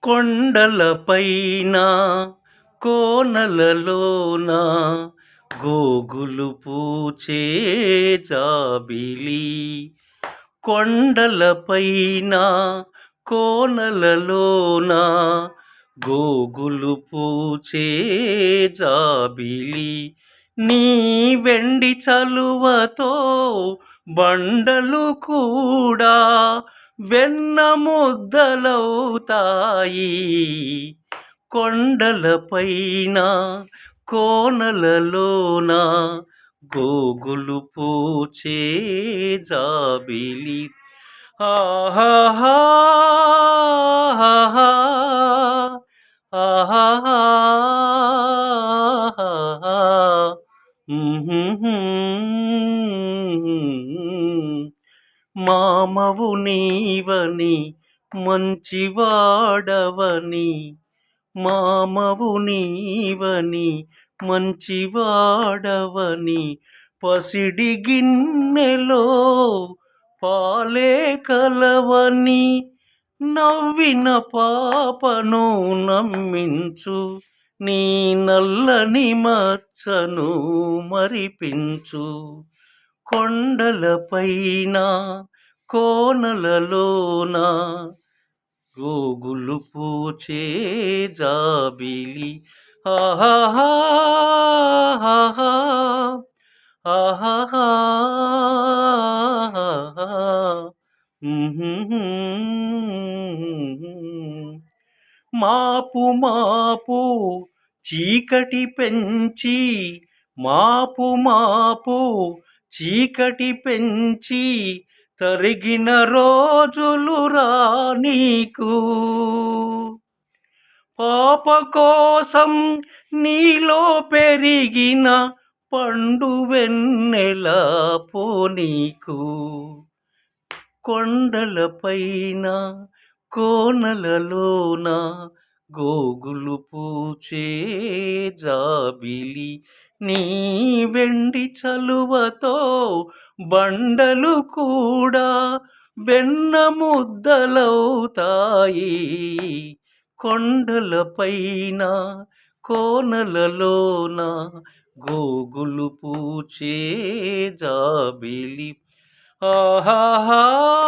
కొండలపైన కోనలలోన గోగులు పూచే జాబిలి. కొండలపైన కోనలలోన గోగులు పూచే జాబిలి. నీ వెండి చలువతో బండలు కూడా వెన్న ముద్దలవుతాయి. కొండలపైన కోనలలోన గోగులు పూచే జాబిలి. ఆహాహా ఆహాహా మామవు నీవని మంచివాడవని, మామవు నీవని మంచివాడవని, పసిడి గిన్నెలో పాలే కలవని, నవ్విన పాపను నమ్మించు, నీ నల్లని మచ్చను మరిపించు. కొండలపైన కోనలలోన గోగులు పూచే జాబిలి. ఆహాహా ఆహాహా మాపు మాపు చీకటి పెంచి, మాపు మాపు చీకటి పెంచి తరిగిన రోజులు రా నీకు. పాప కోసం నీలో పెరిగిన పండు వెన్నెల పోనీకు. కొండలపైన కోనలలోన గోగులు పూచే జాబిలి. నీ వెండి చలువతో బండలు కూడా వెన్న ముద్దలవుతాయి. కొండలపైన కోనలలోన గోగులు పూచే జాబిలి. ఆహాహా